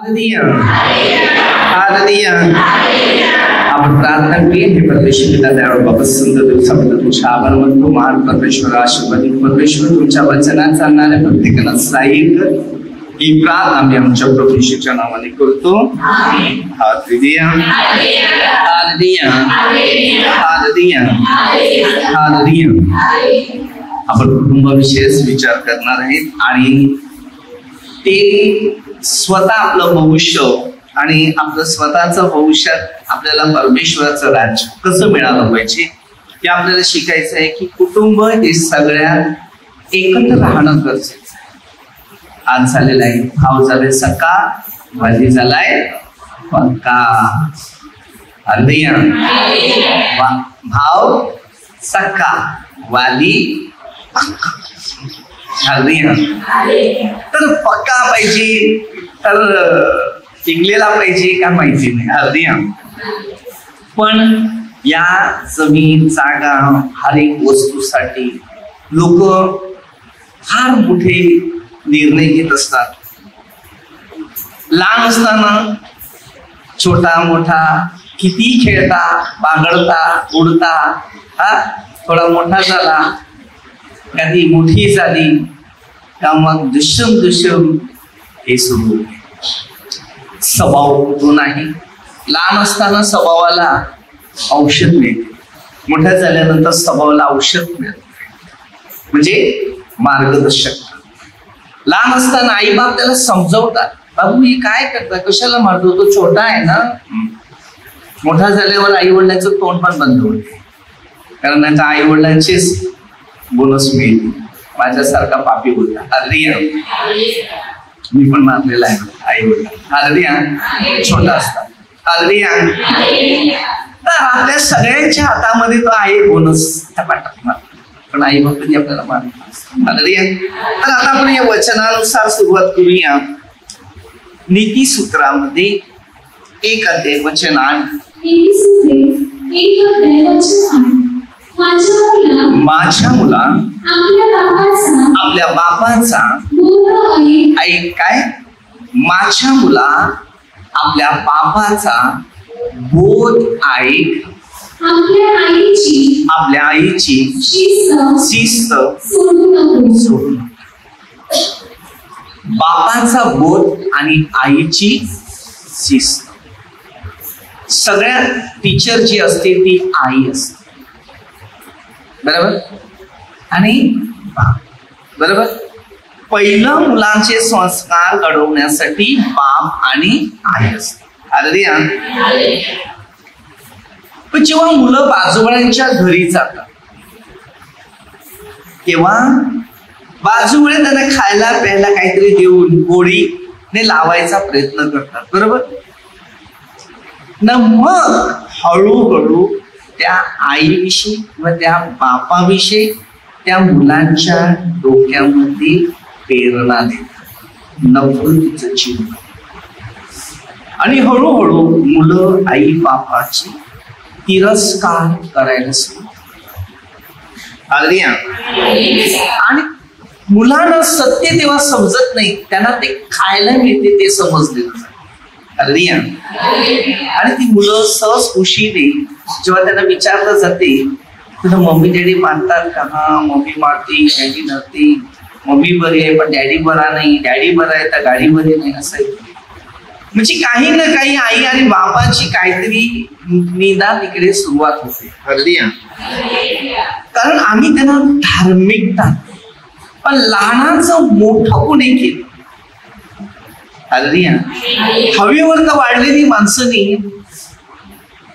आपण प्रार्थना करूया. हे परमेश्वर पिता दयाळू बाबा, सुंदर दिवसाबद्दल तुमचे आभार मानतो. महान परमेश्वर, आशीर्वादित परमेश्वर, तुमच्या वचनात चालणाऱ्या प्रत्येकाला सहाय्य कर. ही प्रार्थना आम्ही आमच्या प्रभू येशूच्या नावाने करतो. Hallelujah, hallelujah, hallelujah, hallelujah. आपण कुटुंबाविषयीच विचार करणार आहेत आणि ते स्वतः आपलं भविष्य आणि आपलं स्वतःचं भविष्यात आपल्याला परमेश्वराचं राज्य कसं मिळालं पाहिजे हे आपल्याला शिकायचं आहे. की कुटुंब हे सगळ्यात एकत्र राहणं गरजेचं. आज झालेला आहे भाव झाले सका, भाजी झालाय पक्का. हालेलुया. भाव सका, वाली पक्का. हालेलुया. तर पक्का पाहिजे तर टिकलेला पाहिजे का माहिती नाही. हालेलुया. पण या जमीन जागा हर एक वस्तूसाठी लोक फार मोठे निर्णय घेत असतात. लहान असताना छोटा मोठा किती खेळता, बागडता, उडता, थोडा मोठा झाला कधी मोठी झाली का मग दुष्यम हे सुरू. स्वभाव तो नाही. लहान असताना स्वभावाला औषध मिळते, मोठ्या झाल्यानंतर स्वभावाला औषध मिळते, म्हणजे मार्गदर्शक. लहान असताना आई बाप त्याला समजवतात, बाबू हे काय करता, कशाला मारतो, तो छोटा आहे ना. मोठा झाल्यावर आई वडिलांचं तोंड पण बंद होते, कारण आता आई वडिलांचेच बोनस मिळेल. माझ्यासारखा पापी होता. हालेलुया. मी पण मारलेला आहे आई वडील. हालेलुया. छोटा असतात. हालेलुया. तर आपल्या सगळ्यांच्या हातामध्ये तो आहे बोनस, टपाटप मार. पण आई बाप कधी आपल्याला मारतात. हालेलुया. तर आता आपण या वचनानुसार सुरुवात करूया. नीतिसूत्रामध्ये 1 अध्याय वचन 8. माझ्या मुला आपल्या बापाचा ऐक. काय? माझ्या मुला आपल्या बापाचा बोध ऐक. आपल्या आईची शिस्त सोडू. बापाचा बोध आणि आईची शिस्त. सगळ्यात टीचर जी असते ती आई असते, बरोबर. आणि बरोबर पहिलं मुलांचे संस्कार घडवण्यासाठी बाप आणि आई असते. हालेलुया. पण जेव्हा मुलं बाजूवाल्यांच्या घरी जातात तेव्हा बाजूवाले त्यांना खायला प्यायला काहीतरी देऊन गोडीने लावायचा प्रयत्न करतात, बरोबर ना. मग हळूहळू त्या आईविषयी किंवा त्या बापाविषयी त्या मुलांच्या डोक्यामध्ये प्रेरणा देतात, नफरतीचं चिन्ह. आणि हळूहळू मुलं आई बापाची तिरस्कार करायला सुरू. हालेलुया. आणि मुलांना सत्य तेव्हा समजत नाही, त्यांना ते खायला मिळते ते समजलेलं. हालेलुया. आणि ती मुलं सहज खुशीने जेव्हा त्यांना विचारलं जाते तुला मम्मी डॅडी मारतात का? हा, मम्मी मारते, डॅडी नसते. मम्मी बरी आहे पण डॅडी बरा नाही, डॅडी बरा आहे तर गाडी बरी नाही, असं आहे. म्हणजे काही ना काही आई आणि बाबाची काहीतरी निदान इकडे सुरुवात होते. हालेलुया. कारण आम्ही त्यांना धार्मिकता पण लहानाचं मोठं कोणी केलं. हालेलुया. हवेवर का वाढलेली माणसं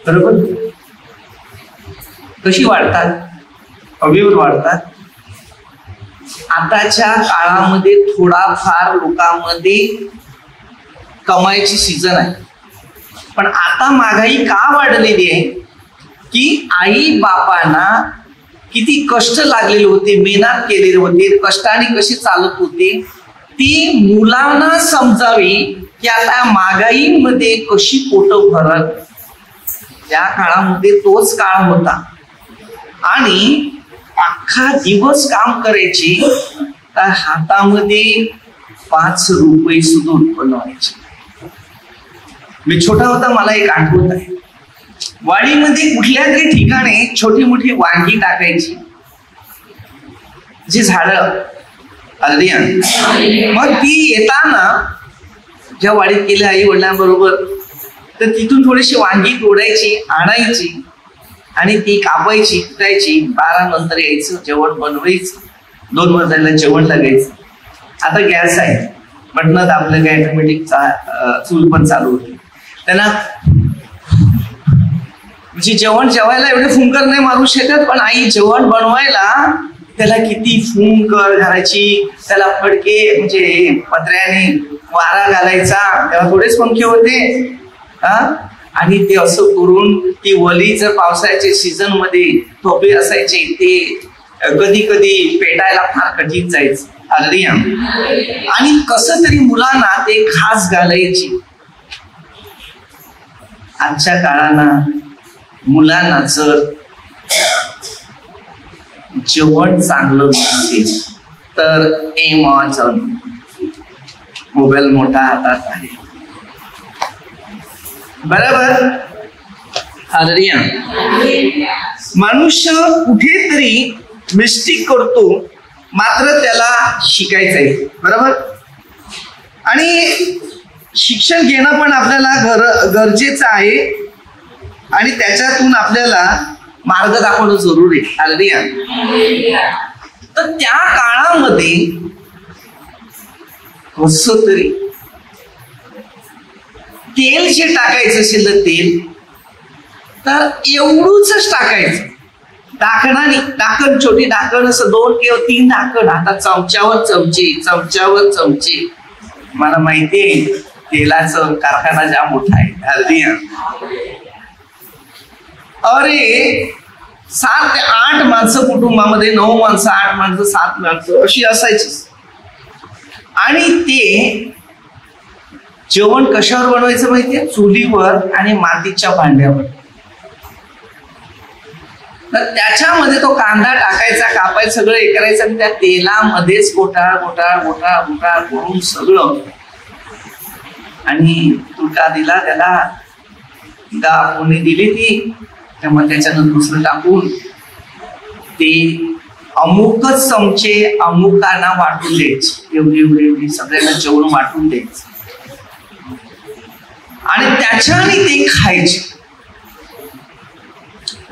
बरोबर कशी वाढतात? हवेवर वाढतात. आताच्या काळामध्ये थोडाफार लोकांमध्ये कमाईची सीझन आहे, पण आता महागाई का वाढलेली आहे की आई बापांना किती कष्ट लागलेले होते, मेहनत केलेले होते, कष्टाने कशी चालत होते ती मुलांना समजावी की आता महागाईमध्ये कशी पोट भरत. त्या काळामध्ये तोच काळ होता आणि अख्खा दिवस काम करायची तर हातामध्ये 5 रुपये सुद्धा उत्पन्न व्हायचे. मी छोटा होता, मला एक आठवत आहे, वाडीमध्ये कुठल्या तरी ठिकाणी छोटी मोठी वांगी टाकायची, जी झाडं अगदी. मग ती येताना ज्या वाडीत गेल्या आई वडिलांबरोबर, तर तिथून थोडीशी वांगी तोडायची, आणायची आणि ती कापायची, कुटायची, 12 नंतर यायचं, जेवण बनवायचं, 2 वाजायला जेवण लागायचं. आता गॅस आहे, बटणं दाबलं काय ऑटोमॅटिक चूल पण चालू होते. त्यांना म्हणजे जेवण जेवायला एवढे फुंकर नाही मारू शकत, पण आई जेवण बनवायला त्याला किती फुंकर घालायची, त्याला फडके म्हणजे पत्र्याने वारा घालायचा, तेव्हा थोडेच पंखे होते आणि ते असं करून ती वली, जर पावसाळ्याच्या सीझन मध्ये थोपे असायचे, ते कधी कधी पेटायला फार कठीण जायचं अगदी. आणि कसं तरी मुलांना ते खास घालायची. आजच्या काळाना मुलांना जर जेवण चांगलं नसेल तर Amazon, मोबाईल मोठा हातात आहे, बरोबर. मनुष्य कुठेतरी मिस्टेक करतो, मात्र त्याला शिकायचंय, बरोबर. आणि शिक्षण घेणं पण आपल्याला गरजेचं आहे आणि त्याच्यातून आपल्याला मार्ग दाखवणं जरुरी आहे. तर त्या काळामध्ये कसं तरी तेल जे टाकायचं असेल तेल, तर एवढूच टाकायचं, टाकणारी डाकण, छोटी डाकण, असं 2 किंवा 3 डाकण, आता चमच्यावर चमचे, चमच्यावर चमचे. मला माहिती आहे तेलाचं कारखाना जाम मोठा आहे हल्दी. अरे 7 ते 8 माणसं कुटुंबामध्ये, 9 माणसं, 8 माणसं, 7 माणसं अशी असायची. आणि ते जेवण कशावर बनवायचं माहितीये? चुलीवर आणि मातीच्या भांड्यावर. तर त्याच्यामध्ये तो कांदा टाकायचा, कापायचा, सगळं हे करायचं आणि त्या तेलामध्येच गोटाळ गोटाळ गोटाळ गोटाळ करून सगळं, आणि तुटका दिला त्याला, कोणी दिली ती, त्यामुळे त्याच्यानं दुसरं टाकून ते अमुकच चमचे अमुकांना वाटून द्यायचे, एवढी एवढी एवढी सगळ्यांना जेवण वाटून द्यायचं आणि त्याच्याने ते खायचे.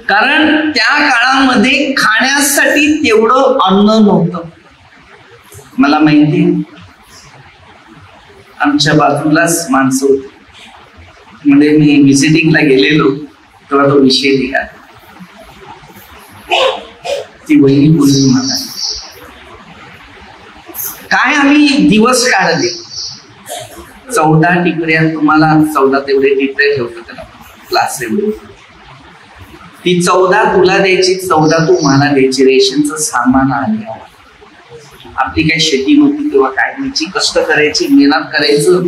कारण त्या काळामध्ये खाण्यासाठी तेवढं अन्न नव्हतं. मला माहिती, आमच्या बाजूलाच माणसं होती, म्हणजे मी व्हिजिटिंगला गेलेलो तेव्हा तो विषय निघाला. ती वहिनी बोलली मला, काय आम्ही दिवस काढले, 14 टिकऱ्या, तुम्हाला 14 तेवढे टिकऱ्या ठेवतो त्याला क्लास एवढे, ती 14 तुला द्यायची, 14 तू मला द्यायची. रेशनचं सामान आलं, आपली काही शेती नव्हती तेव्हा, काय द्यायची, कष्ट करायची, मेहनत करायचं,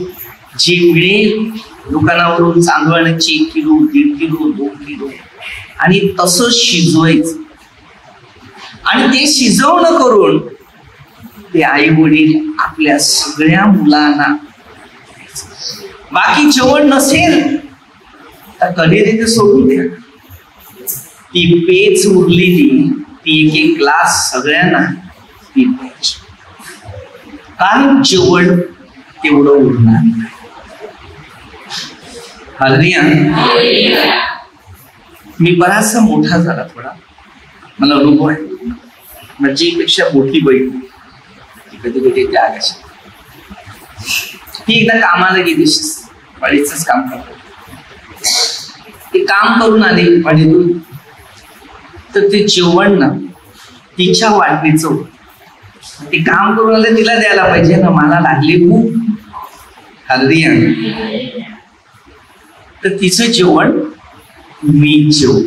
जी मिळेल दुकानावरून तांदूळ आणायची, 1 किलो 1.5 किलो 2 किलो, आणि तसं शिजवायचं. आणि ते शिजवणं करून ते आई वडील आपल्या सगळ्या मुलांना, बाकी जेवण नसेल तर कधी ते सोडून द्या, ती पेच उरलेली ती 1-1 ग्लास सगळ्यांना ती प्यायची, कारण जेवण तेवढं उरणार नाही. मी बराचसा मोठा झाला, थोडा मला अनुभव आहे. माझीपेक्षा मोठी बहीण कधी कधी त्या आकाशात, ती एकदा कामाला गेली, वाडीच काम करत, ते काम करून आली वाडीतून, तर ते जेवण ना तिच्या वाटणीचं होतं. ते काम करून आले, तिला द्यायला पाहिजे ना, मला लागली खूप हल्दी, तर तिचं जेवण मी जेवण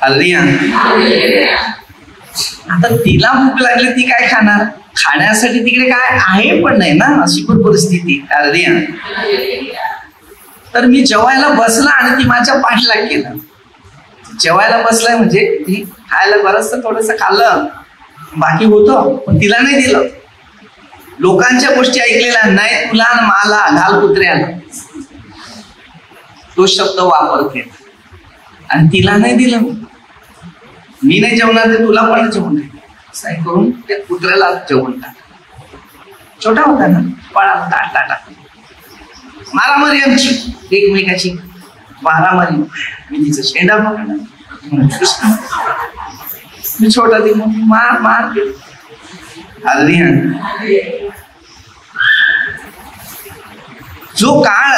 हल्दी. आता तिला भूक लागली, ती काय खाणार, खाण्यासाठी तिकडे काय आहे पण नाही ना, अशी पण परिस्थिती हल्दी. तर मी जेवायला बसला आणि ती माझ्या पाठलाग केला. जेवायला बसलाय म्हणजे ती खायला बरंच थोडस खाल्लं, बाकी होतं पण तिला नाही दिलं. लोकांच्या गोष्टी ऐकलेल्या नाही, तुला मला घाल कुत्र्याला, तो शब्द वापरते आणि तिला नाही दिलं. मी नाही जेवणार ते तुला पण जेवण नाही असं करून त्या कुत्र्याला जेवण टाक. छोटा होता ना, पळा टाटा मारामारी आमची एकमेकाची मारामारी. मी तिचं शेंडा पकडला, मी छोटा ती मार मार. जो काळ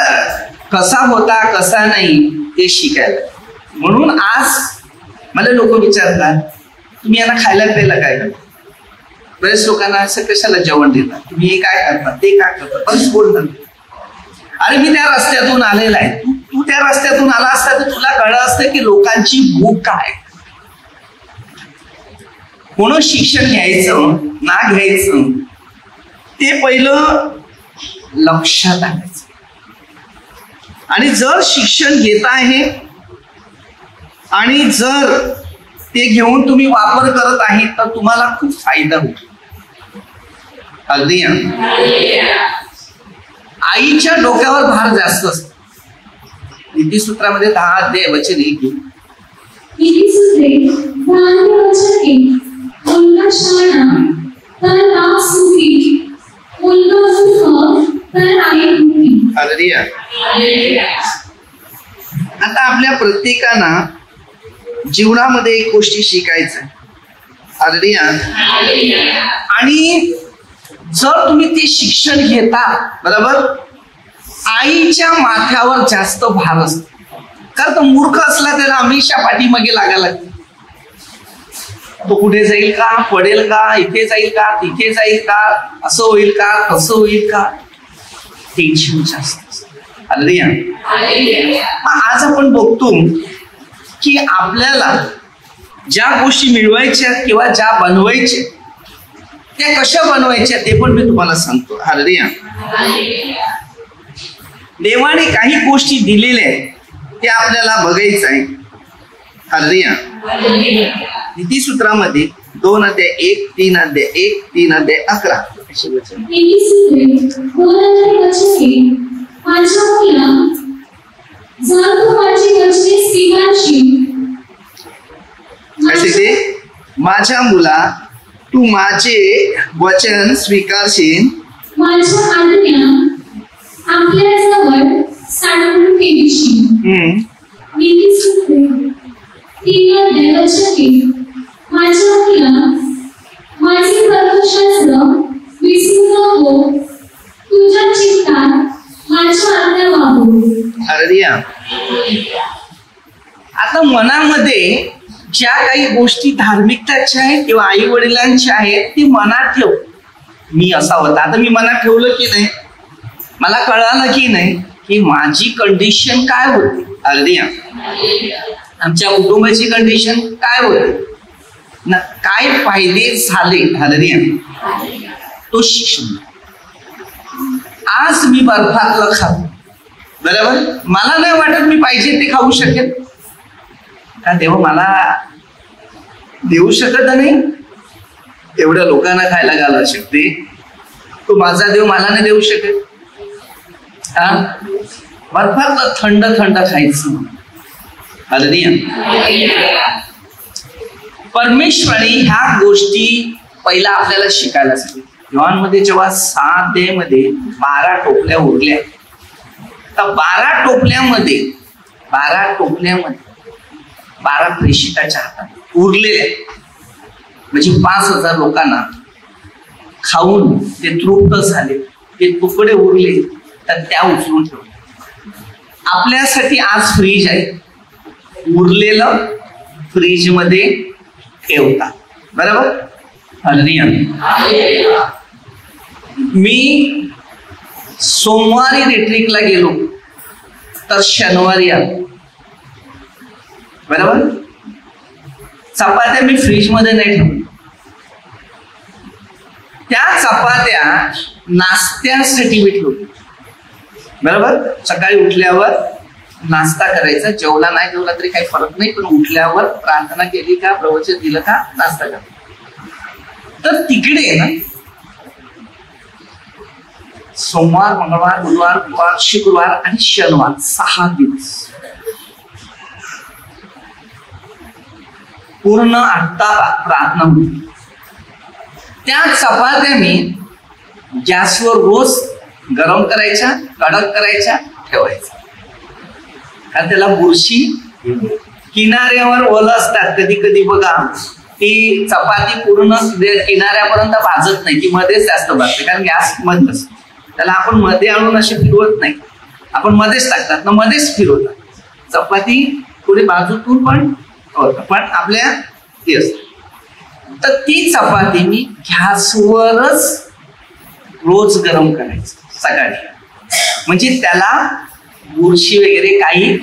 कसा होता कसा नाही ते शिकायला. म्हणून आज मला लोक विचारतात तुम्ही यांना खायला प्यायला काय करता. बरेच लोकांना असं कशाला जेवण देतात, तुम्ही हे काय करता ते काय करता, पण बोलणार. अरे मी त्या रस्त्यातून आलेला आहे. तू त्या रस्त्यातून आला असता तर तुला कळलं असतं की लोकांची भूक काय. म्हणून शिक्षण घ्यायचं ना घ्यायचं ते पहिलं लक्षात आणायचं. आणि जर शिक्षण घेत आहे आणि जर ते घेऊन तुम्ही वापर करत आहे तर तुम्हाला खूप फायदा होतो. अगदी आईच्या डोक्यावर भार जास्त असतो. नीतिसूत्रामध्ये 10 अध्याय वचन एक आता आपल्या प्रत्येकाना जीवनामध्ये एक गोष्टी शिकायचं. आणि जर तुम्ही ते शिक्षण घेता बरोबर, आईच्या माथ्यावर जास्त भार असतो. कारण तो मूर्ख असला त्याला हमेशा पाठीमागे लागायला लागते. तो कुठे जाईल का, पडेल का, इथे जाईल का, तिथे जाईल का, असं होईल का, तसं होईल का, टेन्शन जास्त. आज आपण बघतो की आपल्याला ज्या गोष्टी मिळवायच्या किंवा ज्या बनवायच्या त्या कशा बनवायच्या ते पण मी तुम्हाला सांगतो. देवाने काही गोष्टी दिलेल्या आहेत ते आपल्याला बघायचं आहे. नीतिसूत्रामध्ये 2 अध्याय 1, 3 अध्याय 1, 3 अध्याय 11 असे वचन. माझ्या मुला तू माझे वचन स्वीकारशील, माझ्या आज्ञा आपल्याजवळ साठवून ठेवशील. नीतिसूत्रे 3 अध्याय वचन 1. माझ्या मुला माझे तर्कशास्त्र विसरू नको, तुझ्या चित्तात माझ्या आज्ञा वाहू. आता मनामध्ये ज्या काही गोष्टी धार्मिकताच्या आहेत किंवा आई वडिलांच्या आहेत ते मनात ठेव. मी असा होता, आता मी मनात ठेवलं की नाही, मला कळालं की नाही की माझी कंडिशन काय होती. आमच्या कुटुंबाची कंडिशन काय होती ना, काय फायदे झाले तो शिक्षण. आज मी बर्फातलं खातो बरोबर, मला नाही वाटत मी पाहिजे ते खाऊ शकेल का देव मला देऊ शकत नाही. एवढ्या लोकांना खायला घालू शकते, तो माझा देव मला नाही देऊ शकत. बर्फातलं थंड थंड खायचं. परमेश्वराने ह्या गोष्टी पहिला आपल्याला शिकायला सांगितल्या. योहानमध्ये जेव्हा 6 अध्यायामध्ये 12 टोपल्या उरल्या, तर 12 टोपल्यामध्ये 12 प्रेषिताच्या हातात उरलेल्या, म्हणजे 5000 लोकांना खाऊन ते तृप्त झाले, ते तुकडे उरले तर त्या उचलून ठेवले. आपल्यासाठी आज फ्रीज आहे, उरलेलं फ्रीज मध्ये ठेवता बरोबर. मी सोमवारी रिट्रीटला गेलो तर शनिवारी आलो बरोबर. चपात्या मी फ्रीज मध्ये नाही ठेवल्या, त्या चपात्या नाश्त्यासाठी मी ठेवल्या बरोबर. सकाळी उठल्यावर नाश्ता करायचा, जेवला नाही जेवला तरी काही फरक नाही, पण उठल्यावर प्रार्थना केली का, प्रवचन दिलं का, नाश्ता करा. तर तिकडे ना सोमवार, मंगळवार, बुधवार, गुरुवार, शुक्रवार आणि शनिवार 6 दिवस पूर्ण आत्ता प्रार्थना होती. त्या चपात्या मी गॅसवर रोज गरम करायच्या, कडक करायच्या, ठेवायच्या. कारण त्याला बुरशी किनाऱ्यावर ओलं असतात. कधी कधी बघा ती चपाती पूर्ण किनाऱ्यापर्यंत भाजत नाही, ती मध्येच जास्त भाजते कारण गॅस बंद असतो. त्याला आपण मध्ये आणून अशी फिरवत नाही, आपण मध्येच टाकतात ना, मध्येच फिरवतात. चपाती पुढे बाजूतून पण आपल्या ती असते. तर ती चपाती मी गॅसवरच रोज गरम करायचं सकाळी, म्हणजे त्याला बुरशी वगैरे काही.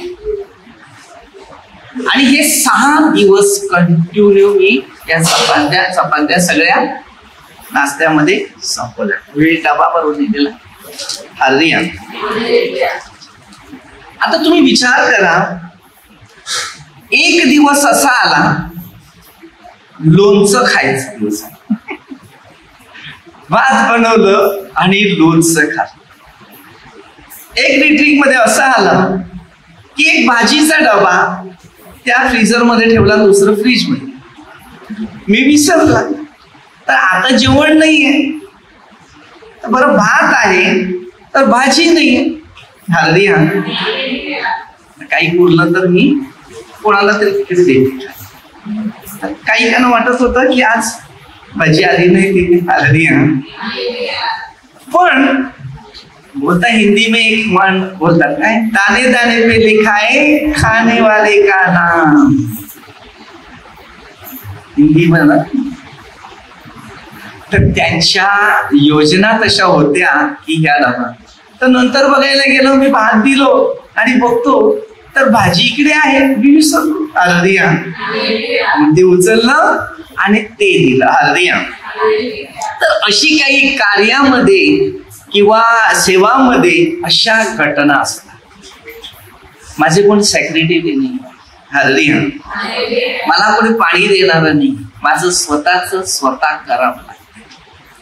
आणि हे 6 दिवस कंटिन्यू मी या चपात्या सगळ्या नाश्त्यामध्ये संपवल्या. वेळ डबा भरून दिलेला. हालेलुया. आता तुम्ही विचार करा, एक दिवस असा आला लोणचं खायचं दिवस. भात बनवलं आणि लोणचं खाल्लं. एक लिटरिक मध्ये असं आलं की एक भाजीचा डबा त्या फ्रीजर मध्ये ठेवला, दुसरं फ्रीज मध्ये. मी विसरला. तर आता जेवण नाहीये, तर बरं भात आहे तर भाजी नाहीये. हालेलुया. काही उरलं तर मी कोणाला तरी तिकडे देते. काही काना वाटत होतं की आज भाजी आली नाही ती. हालेलुया. पण बोलता हिंदी में एक मन बोलतात काय, दाने दाने पे लिखा है खाने वाले का नाम. हिंदी म्हणा. तर त्यांच्या योजना तशा होत्या की ह्या डबा. तर नंतर बघायला गेलो, मी भात दिलो आणि बघतो तर भाजी इकडे आहे, मी विसरलो. हालेलुया. ते उचललं आणि ते दिलं. हालेलुया. तर अशी काही कार्यामध्ये किंवा सेवामध्ये अशा घटना असतात. माझे कोण सेक्रेटरी नाही. हालेलुया. मला कोणी पाणी देणार नाही. माझं स्वतःच स्वतः करावं लागतं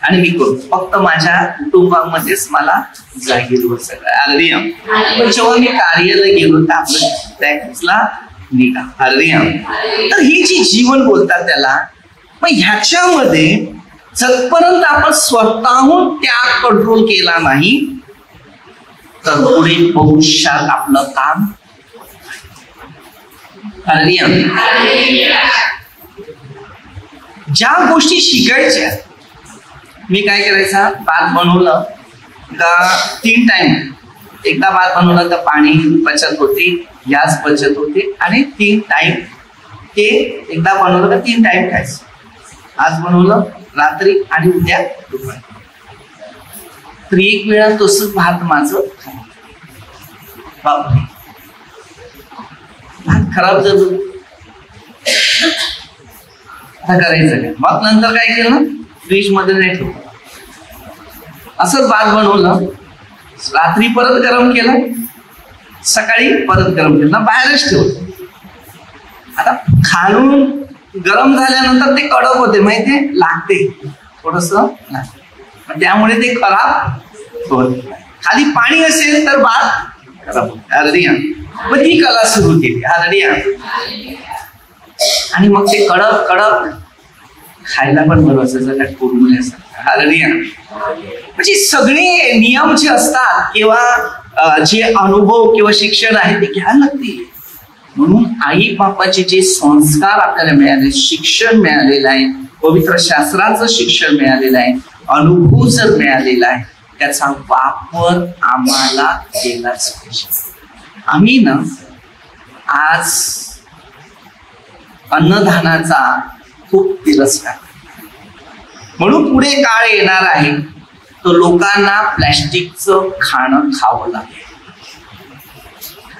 आणि मी करतो. फक्त माझ्या कुटुंबामध्येच मला जागीर होत सगळं. हालेलुया. पण जेव्हा मी कार्याला गेलो तर आपलं टॅक्सला निघा. हालेलुया. तर ही जी जीवन बोलतात त्याला, मग ह्याच्यामध्ये जरपर्यंत आपण स्वतःहून त्याग कंट्रोल केला नाही तर पुढे भविष्यात आपलं काम. ज्या गोष्टी शिकायच्या, मी काय करायचा, भात बनवलं का 3 टाइम, एकदा भात बनवलं तर पाणी बचत होते, गॅस बचत होते आणि 3 टाइम ते एकदा बनवलं का 3 टाइम खायचं. आज बनवलं रात्री आणि उद्या दुपारी. तर एक वेळा तसंच भात माझं बापरे भात खराब झालं. आता करायचं काय. मग नंतर काय केलं, फ्रीज मध्ये नाही ठेवलं, असंच भात बनवलं, रात्री परत गरम केलं, सकाळी परत गरम केलं, बाहेरच ठेवलं. आता खालून गरम झाल्यानंतर ते कडक होते, माहितीये, लागते थोडस, त्यामुळे ते खराब होत. खाली पाणी असेल तर भात खराब होते. हालेलुया. मग ती कला सुरू केली. हालेलुया. आणि मग ते कडक कडक खायला पण बरं असायचं, काय कुरमुल्यासारखं. हालेलुया. म्हणजे सगळे नियम जे असतात किंवा जे अनुभव किंवा शिक्षण आहे ते घ्यायला लागते. म्हणून आई बापाचे जे संस्कार आपल्याला मिळाले, शिक्षण मिळालेलं आहे, पवित्र शास्त्राचं शिक्षण मिळालेलं आहे, अनुभव जर मिळालेला आहे, त्याचा वापर आम्हाला केलाच पाहिजे. आम्ही ना आज अन्नदानाचा खूप तिरस्कार, म्हणून पुढे काळ येणार आहे तो लोकांना प्लॅस्टिकचं खाणं खावं लागेल.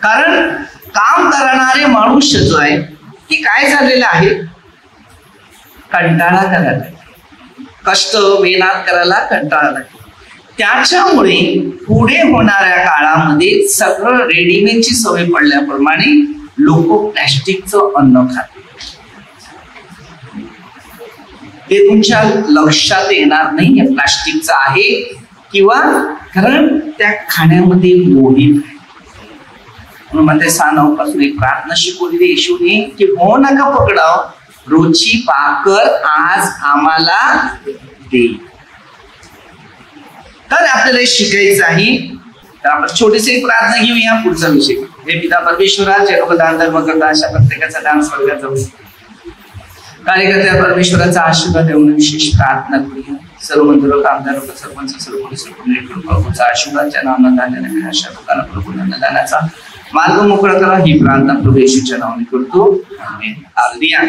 कारण काम करणारे मनुष्य जो आहे की काय झालेलं आहे, कंटाळा करायला, कष्ट मेहनत करायला कंटाळा लागतो. त्याच्यामुळे पुढे होणाऱ्या काळामध्ये सगळं रेडीमेडची सवय पडल्याप्रमाणे लोक प्लॅस्टिकचं अन्न खातात. ते तुमच्या लक्षात येणार नाही प्लास्टिकचं आहे किंवा, कारण त्या खाण्यामध्ये मोहित आहे. म्हणून मध्ये 6:9 पासून एक प्रार्थना शिकवलेली येशूने की हो नका पकडाव, रोजची भाकर आज आम्हाला दे. तर आपल्याला शिकायचं आहे. तर आपण छोटीशी एक प्रार्थना घेऊया, पुढचा विषय. हे पिता परमेश्वरा, जे लोक दान धर्म करतात अशा प्रत्येकाचा दान स्वर्गात जाऊ. कार्यकर्त्या परमेश्वराचा आशीर्वाद देऊन विशेष प्रार्थना करूया. सर्व मंदिर कामदार सरपंच सर्व प्रभूचा आशीर्वाद ज्या नावाने अशा लोकांना प्रभू अन्नदानाचा मार्ग मोकळा करा. ही प्रार्थना प्रभू येशूच्या नावाने करतो. आमेन. हालेलुया.